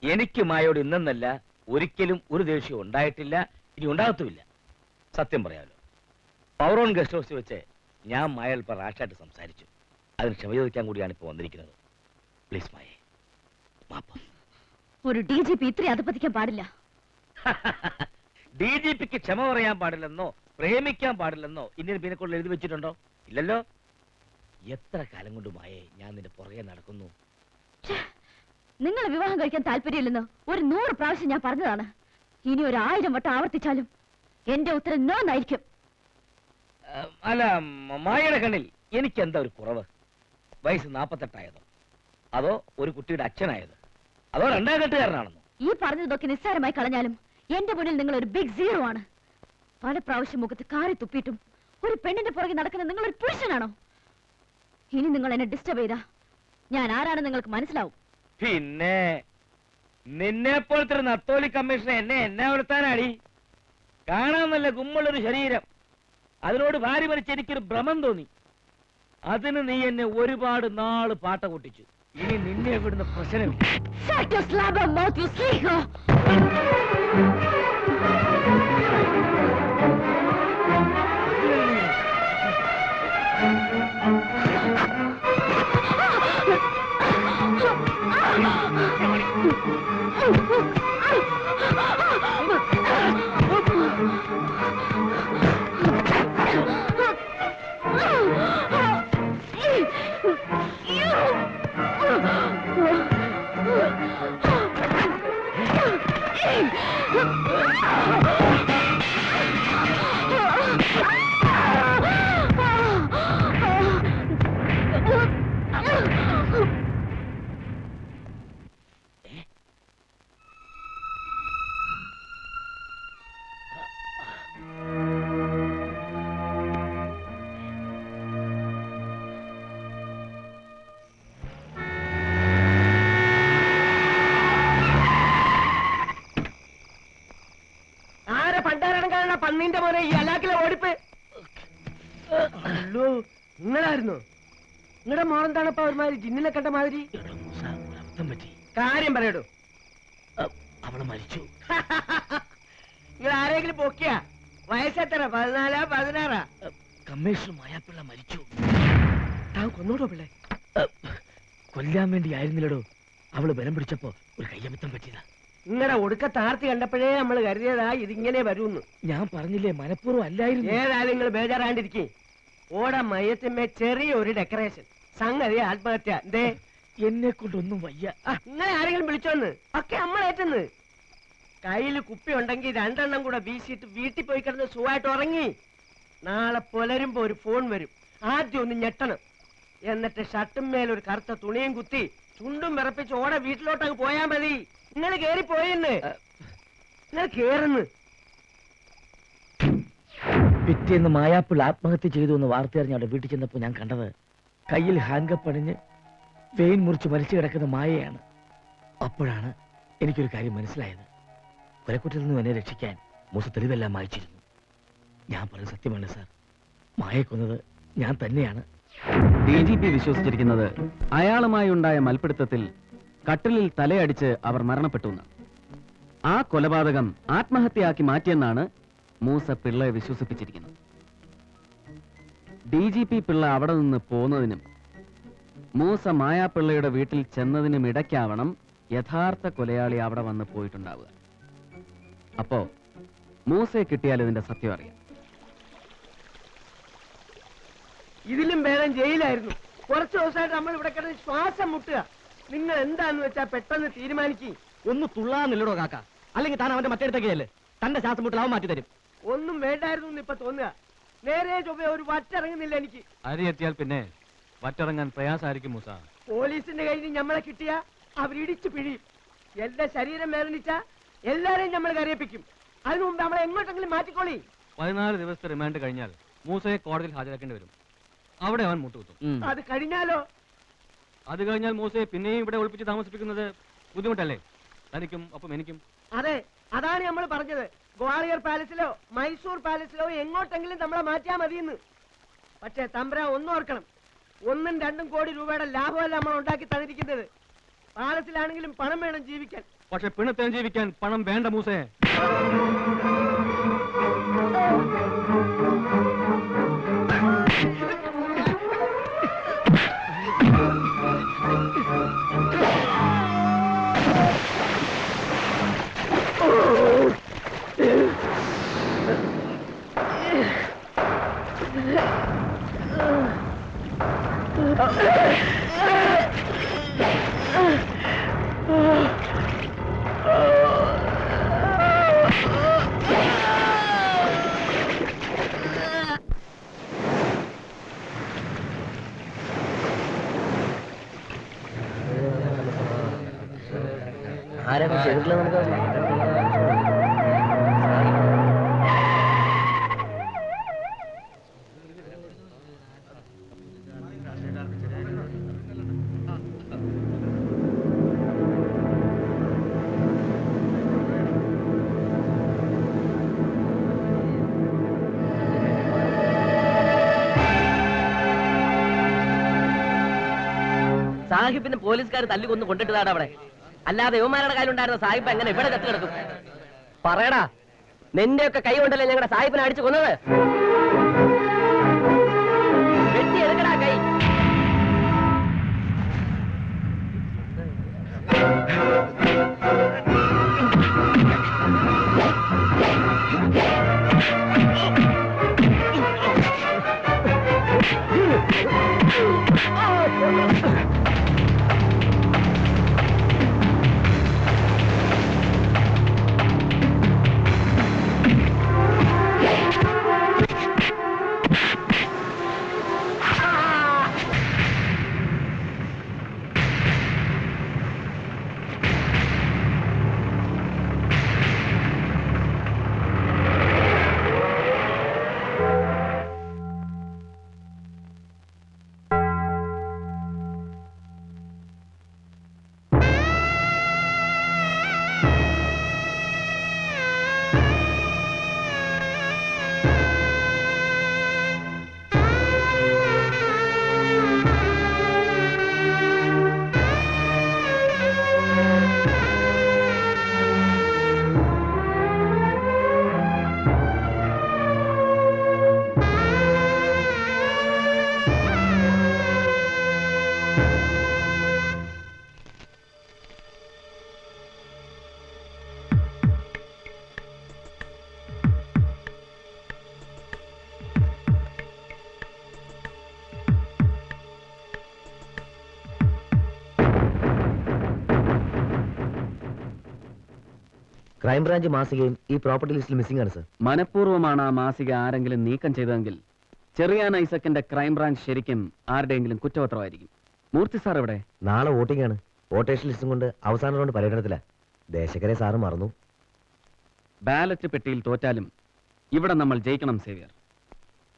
എനിക്ക് മായോട് ഇന്നെന്നല്ല ഒരിക്കലും ഒരു ദേഷ്യവും ഉണ്ടായിട്ടില്ല, ഇനി ഉണ്ടാകത്തുമില്ല. സത്യം പറയാലോ, പവറോൺ ഗസ്റ്റ് ഹൗസിൽ വെച്ച് ഞാൻ മായ അല്പം റാഷായിട്ട് സംസാരിച്ചു. അതിന് ക്ഷമ ചോദിക്കാൻ കൂടിയാണ് ഇപ്പോൾ വന്നിരിക്കുന്നത്. പ്ലീസ് മായേ, മാപ്പ്. ഒരു DGP ഇത്രയും അധപ്പതിക്കാൻ പാടില്ല. DGPക്ക് ക്ഷമ പറയാൻ പാടില്ലെന്നോ പ്രേമിക്കാൻ പാടില്ലെന്നോ ഇന്ത്യൻ പീനൽ കോഡിൽ എഴുതി വെച്ചിട്ടുണ്ടോ? ഇല്ലല്ലോ. എത്ര കാലം കൊണ്ട് മായേ ഞാൻ നിന്റെ പുറകെ നടക്കുന്നു. നിങ്ങൾ വിവാഹം കഴിക്കാൻ താല്പര്യമില്ലെന്ന് ഒരു 100 പ്രാവശ്യം ഞാൻ പറഞ്ഞതാണ്. ഇനി ഒരു 1000 വട്ടം ആവർത്തിച്ചാലും എന്റെ ഉത്തരം നോ എന്നായിരിക്കും. അല്ല, മായയുടെ കണ്ണിൽ എനിക്ക് എന്താ ഒരു കുറവ്? വയസ്സ് 48 ആയതോ, അതോ ഒരു കുട്ടിയുടെ അച്ഛനായതോ, അതോ 2ാം കെട്ടുകാരനാണെന്നോ? ഈ പറഞ്ഞതൊക്കെ നിസ്സാരമായി കളഞ്ഞാലും എന്റെ മുന്നിൽ നിങ്ങൾ ഒരു ബിഗ് സീറോ ആണ്. പല പ്രാവശ്യം മുഖത്ത് കാറി തുപ്പിയിട്ടും ഒരു പെണ്ണിന്റെ പുറകെ നടക്കുന്ന നിങ്ങൾ ഒരു പുരുഷനാണോ? ഇനി നിങ്ങൾ എന്നെ ഡിസ്റ്റർബ് ചെയ്താ ഞാൻ ആരാണെന്ന് നിങ്ങൾക്ക് മനസ്സിലാവും. പിന്നെ നിന്നെ പോലത്തെ ഒരു നത്തോലി കമ്മീഷണർ എന്നെ വളർത്താനാടി? കാണാൻ നല്ല ഗുമ്മുള്ളൊരു ശരീരം, അതിനോട് ഭാര്യ മരിച്ച് എനിക്കൊരു ഭ്രമം തോന്നി. അതിന് നീ എന്നെ ഒരുപാട് നാള് പാട്ട കൂട്ടിച്ചു. ഇനി നിന്നെ വിടുന്ന പ്രശ്നമില്ല. പന്നീന്റെ മോനെ ഈ അലാക്കിലെ ഓടിപ്പ്. അല്ലോ, നിങ്ങളായിരുന്നോ? നിങ്ങളുടെ മോറെന്താണപ്പ ഒരുമാതിരി ജിന്നിനെ കണ്ട മാതിരി? കാര്യം പറയടോ. അവള് മരിച്ചു. നിങ്ങൾ ആരെങ്കിലും പൊക്കിയ? വയസ്സെത്ര? 14 16? കമ്മീഷണർ മായാപ്പിള്ള മരിച്ചു. കൊന്നോടോ പിള്ളേ? കൊല്ലാൻ വേണ്ടി ആയിരുന്നില്ലടോ. അവള് ബലം പിടിച്ചപ്പോ ഒരു കയ്യബദ്ധം പറ്റിയതാ. നിങ്ങളുടെ ഒടുക്കത്തെ ആർത്തി കണ്ടപ്പോഴേ നമ്മൾ കരുതിയതാ ഇതിങ്ങനെ വരൂന്ന്. ഞാൻ പറഞ്ഞില്ലേ, മനഃപൂർവ്വം അല്ലായിരുന്നു. ഏതായാലും നിങ്ങൾ ബേജാറാണ്ടിരിക്കേ. ഓട മയത്തിന്മേ ചെറിയൊരു ഡെക്കറേഷൻ. സംഗതി ആത്മഹത്യ. എന്തേ? എന്നെ കൊണ്ടൊന്നും വയ്യ. നിങ്ങളെ ആരെങ്കിലും വിളിച്ചോന്ന്? ഒക്കെ നമ്മളേറ്റെന്ന്. കയ്യിൽ കുപ്പി ഉണ്ടെങ്കിൽ 2 എണ്ണം കൂടെ വീശിയിട്ട് വീട്ടിൽ പോയി കിടന്ന് സുഖമായിട്ട് ഉറങ്ങി. നാളെ പുലരുമ്പോ ഒരു ഫോൺ വരും. ആദ്യം ഒന്ന് ഞെട്ടണം. എന്നിട്ട് ഷർട്ടും മേലൊരു കറുത്ത തുണിയും കുത്തി ചുണ്ടും വിറപ്പിച്ച് ഓട വീട്ടിലോട്ടങ്ങ് പോയാ മതി. നിങ്ങൾ കേറിപ്പോയെന്ന്. നിങ്ങൾ കേറുന്നു. പിറ്റേന്ന് മായാപ്പിൾ ആത്മഹത്യ ചെയ്തു എന്ന് വാർത്തയറിഞ്ഞ് അവിടെ വീട്ടിൽ ചെന്നപ്പോ ഞാൻ കണ്ടത് കയ്യിൽ ഹാൻഡ്കപ്പ് അണിഞ്ഞ് വെയിൻ മുറിച്ച് മരിച്ചു കിടക്കുന്ന മായയാണ്. അപ്പോഴാണ് എനിക്കൊരു കാര്യം മനസ്സിലായത്. കൊലക്കുറ്റത്തിൽ നിന്നും എന്നെ രക്ഷിക്കാൻ മൂസ തെളിവെല്ലാം മായിച്ചിരുന്നു. ഞാൻ പറഞ്ഞ സത്യമാണ് സാർ. മായ കൊന്നത് ഞാൻ തന്നെയാണ്. DGP വിശ്വസിച്ചിരിക്കുന്നത് അയാളുമായി ഉണ്ടായ മൽപ്പിടുത്തത്തിൽ കട്ടിലിൽ തലയടിച്ച് അവർ മരണപ്പെട്ടു എന്നാണ്. ആ കൊലപാതകം ആത്മഹത്യയാക്കി മാറ്റിയെന്നാണ് മൂസ പിള്ളയെ വിശ്വസിപ്പിച്ചിരിക്കുന്നത്. DGP പിള്ള അവിടെ നിന്ന് പോന്നതിനും മൂസ മായാപിള്ളയുടെ വീട്ടിൽ ചെന്നതിനും ഇടയ്ക്കാവണം യഥാർത്ഥ കൊലയാളി അവിടെ വന്ന് പോയിട്ടുണ്ടാവുക. അപ്പോ മൂസയെ കിട്ടിയാൽ ഇതിന്റെ സത്യം അറിയാം. ഇതിലും ഭേദം ജയിലായിരുന്നു. കുറച്ചു ദിവസമായിട്ട് നമ്മൾ ഇവിടെ കിടന്ന് ശ്വാസം മുട്ടുക. നിങ്ങൾ എന്താന്ന് വെച്ചാ പെട്ടെന്ന് തീരുമാനിക്കും. ഒന്ന് തുള്ളാന്നില്ലടോ കാക്ക, അല്ലെങ്കിൽ താൻ അവന്റെ മറ്റേടത്തേക്കല്ലേ തന്റെ ശ്വാസം മുട്ടിൽ അവൻ മാറ്റി തരും. ഒന്നും വേണ്ടായിരുന്നു ഇപ്പൊ തോന്നുക. നേരെ ചൊവ്വ ഒരു വറ്റിറങ്ങുന്നില്ല എനിക്ക്. അരി എത്തിയാൽ പിന്നെ വറ്റിറങ്ങാൻ പ്രയാസമായിരിക്കും മൂസ. പോലീസിന്റെ കയ്യിൽ നമ്മളെ കിട്ടിയ അവരിടിച്ചു പിഴിയും. എന്റെ ശരീരം വേദനിച്ച എല്ലാരെയും നമ്മൾ കരയിപ്പിക്കും. അതിനു മുമ്പ് നമ്മളെ എങ്ങോട്ടെങ്കിലും മാറ്റിക്കോളി. 14 ദിവസത്തെ റിമാൻഡ് കഴിഞ്ഞാൽ മൂസയെ കോടതിയിൽ ഹാജരാക്കേണ്ടി വരും. അവിടെ അവൻ മുട്ടുകുത്തും. അത് കഴിഞ്ഞാലോ? അത് കഴിഞ്ഞാൽ മൂസയെ പിന്നെയും ഇവിടെ ഒളിപ്പിച്ച് താമസിപ്പിക്കുന്നത് ബുദ്ധിമുട്ടല്ലേ തനിക്കും ഒപ്പം എനിക്കും? അതെ, അതാണ് നമ്മൾ പറഞ്ഞത്. ഗ്വാളിയർ പാലസിലോ മൈസൂർ പാലസിലോ എങ്ങോട്ടെങ്കിലും നമ്മളെ മാറ്റിയാ മതിയെന്ന്. പക്ഷേ തമ്പ്ര ഒന്നും ഓർക്കണം, 1-2 കോടി രൂപയുടെ ലാഭമല്ല നമ്മൾ ഉണ്ടാക്കി തന്നിരിക്കുന്നത്. പാലസിലാണെങ്കിലും പണം വേണം ജീവിക്കാൻ. പക്ഷെ പിണത്തേൻ ജീവിക്കാൻ പണം വേണ്ട മൂസേ. ആരാണ് ചെയ്തിട്ടുള്ളത് നമുക്ക് സാഹിബിന് പോലീസുകാർ തല്ലിക്കൊന്ന് കൊണ്ടിട്ടതാണ് അവിടെ. അല്ലാതെ യുവമാരുടെ കയ്യിലുണ്ടായിരുന്ന സാഹിബ് എങ്ങനെ ഇവിടെ കത്തി കിടക്കും? പറയടാ, നിന്റെയൊക്കെ കൈ കൊണ്ടല്ലേ ഞങ്ങളുടെ സാഹിബിനെ അടിച്ചു കൊന്നത്? വെട്ടി എടുക്കടാ കൈ. ക്രൈംബ്രാഞ്ച് മാസികയും ഈ പ്രോപ്പർട്ടി ലിസ്റ്റിൽ മിസ്സിംഗ് ആണ് സർ. മനഃപൂർവ്വമാണ് ആ മാസിക ആരെങ്കിലും നീക്കം ചെയ്തതെങ്കിൽ ചെറിയാൻ ഐസക്കിന്റെ ക്രൈംബ്രാഞ്ച് ശരിക്കും ആരുടെയെങ്കിലും കുറ്റപത്രമായിരിക്കും. മൂർത്തി സാർ എവിടെ? നാളെ വോട്ടിംഗ് ആണ്. വോട്ടേഷൻ ലിസ്റ്റും കൊണ്ട് അവസാന റൗണ്ട് പര്യടനത്തില. ദേശക്കരെ സാറ് മറന്നു. ബാലറ്റ് പെട്ടിയിൽ തോറ്റാലും ഇവിടെ നമ്മൾ ജയിക്കണം സേവ്യർ.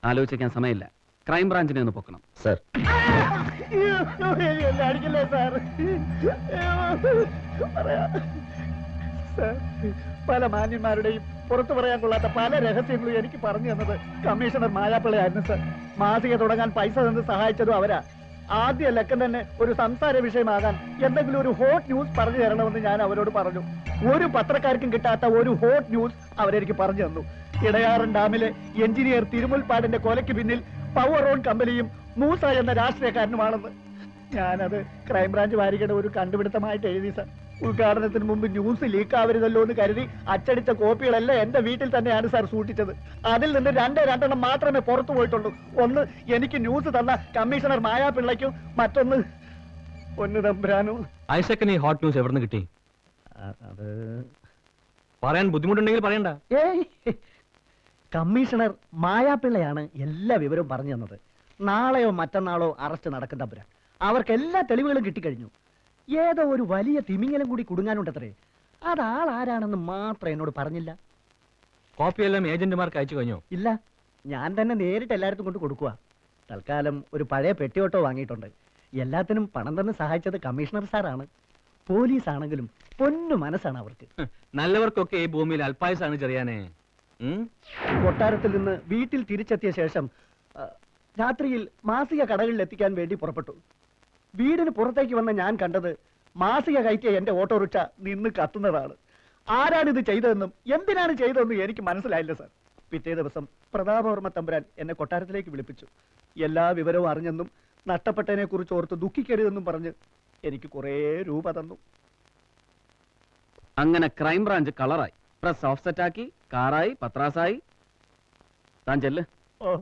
ആലോചിക്കാൻ സമയമില്ല. ക്രൈംബ്രാഞ്ചിനെ ഒന്ന് പൊക്കണം സർ. അടിക്കല്ലേ സാർ. പല മാന്യന്മാരുടെയും പുറത്തു പറയാൻ കൊള്ളാത്ത പല രഹസ്യങ്ങളും എനിക്ക് പറഞ്ഞു തന്നത് കമ്മീഷണർ മായാപ്പിള്ളയായിരുന്നു സർ. മാസിക തുടങ്ങാൻ പൈസ തന്ന് സഹായിച്ചതും അവരാ. ആദ്യ ലക്കം തന്നെ ഒരു സംസാര വിഷയമാകാൻ എന്തെങ്കിലും ഒരു ഹോട്ട് ന്യൂസ് പറഞ്ഞു തരണമെന്ന് ഞാൻ അവരോട് പറഞ്ഞു. ഒരു പത്രക്കാർക്കും കിട്ടാത്ത ഒരു ഹോട്ട് ന്യൂസ് അവരെനിക്ക് പറഞ്ഞു തന്നു. ഇടയാറൻ ഡാമിലെ എഞ്ചിനീയർ തിരുമുൽപ്പാടിന്റെ കൊലയ്ക്ക് പിന്നിൽ പവർ ഓൺ കമ്പനിയും മൂസ എന്ന രാഷ്ട്രീയക്കാരനുമാണെന്ന്. ഞാനത് ക്രൈംബ്രാഞ്ച് വാരികയുടെ ഒരു കണ്ടുപിടുത്തമായിട്ട് എഴുതി സർ. ഉദ്ഘാടനത്തിന് മുമ്പ് ന്യൂസ് ലീക്ക് ആവരുതല്ലോ എന്ന് കരുതി അച്ചടിച്ച കോപ്പികളെല്ലാം എന്റെ വീട്ടിൽ തന്നെയാണ് സാർ സൂക്ഷിച്ചത്. അതിൽ നിന്ന് രണ്ടെണ്ണം മാത്രമേ പുറത്തു പോയിട്ടുള്ളൂ. ഒന്ന് എനിക്ക് ന്യൂസ് തന്ന കമ്മീഷണർ മായാപിള്ളയ്ക്കും, മറ്റൊന്ന് ഒന്ന് തമ്പുരാനും. ഐസക്കിന് ഈ ഹോട്ട് ന്യൂസ് എവിടെ നിന്ന് കിട്ടി? അത് പറയാൻ ബുദ്ധിമുട്ടുണ്ടെങ്കിൽ പറയണ്ട. കമ്മീഷണർ മായാപിള്ളയാണ് എല്ലാ വിവരവും പറഞ്ഞു തന്നത്. നാളെയോ മറ്റന്നാളോ അറസ്റ്റ് നടക്കും തമ്പുരാൻ. അവർക്ക് എല്ലാ തെളിവുകളും കിട്ടിക്കഴിഞ്ഞു. ഏതോ ഒരു വലിയ തിമിങ്ങലം കൂടി കുടുങ്ങാനുണ്ടത്രേ. അതാളാരാണെന്ന് മാത്രം എന്നോട് പറഞ്ഞില്ല. കോപ്പിയെല്ലാം ഏജന്റുമാർക്ക് അയച്ചു കഴിഞ്ഞോ? ഇല്ല, ഞാൻ തന്നെ നേരിട്ട് എല്ലായിടത്തും കൊണ്ട് കൊടുക്കുക. തൽക്കാലം ഒരു പഴയ പെട്ടിയോട്ടോ വാങ്ങിയിട്ടുണ്ട്. എല്ലാത്തിനും പണം തന്ന് സഹായിച്ചത് കമ്മീഷണർ സാറാണ്. പോലീസ് ആണെങ്കിലും പൊന്നു മനസ്സാണ് അവർക്ക്. നല്ലവർക്കൊക്കെ ഈ ഭൂമിയിൽ അൽപായസാണ് ചെറിയാനേ. കൊട്ടാരത്തിൽ നിന്ന് വീട്ടിൽ തിരിച്ചെത്തിയ ശേഷം രാത്രിയിൽ മാസിക കടകളിൽ എത്തിക്കാൻ വേണ്ടി പുറപ്പെട്ടു. വീടിന് പുറത്തേക്ക് വന്ന ഞാൻ കണ്ടത് മാസിക കയറ്റിയ എന്റെ ഓട്ടോറിക്ഷ നിന്ന് കത്തുന്നതാണ്. ആരാണിത് ചെയ്തതെന്നും എന്തിനാണ് ചെയ്തതെന്നും എനിക്ക് മനസ്സിലായില്ല സാർ. പിറ്റേ ദിവസം പ്രതാപവർമ്മ തമ്പുരാൻ എന്നെ കൊട്ടാരത്തിലേക്ക് വിളിപ്പിച്ചു. എല്ലാ വിവരവും അറിഞ്ഞെന്നും നഷ്ടപ്പെട്ടതിനെ കുറിച്ച് ഓർത്ത് ദുഃഖിക്കരുതെന്നും പറഞ്ഞ് എനിക്ക് കുറേ രൂപ തന്നു. അങ്ങനെ ക്രൈംബ്രാഞ്ച് കളറായി, പ്രസ് ഓഫ്സെറ്റ് ആക്കി, കാറായി, പത്രാസായി. താൻ ചെല്ല്. ഓ,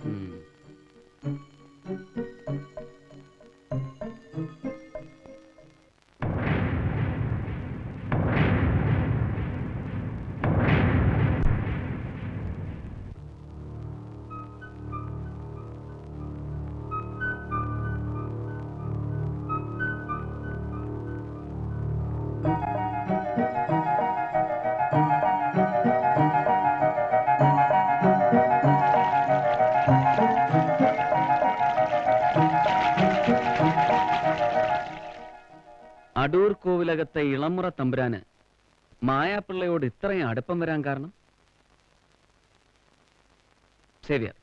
ഉം. അടൂർ കോവിലകത്തെ ഇളമുറ തമ്പുരാന് മായാപ്പിള്ളയോട് ഇത്രയും അടുപ്പം വരാൻ കാരണം? സേവ്യർ,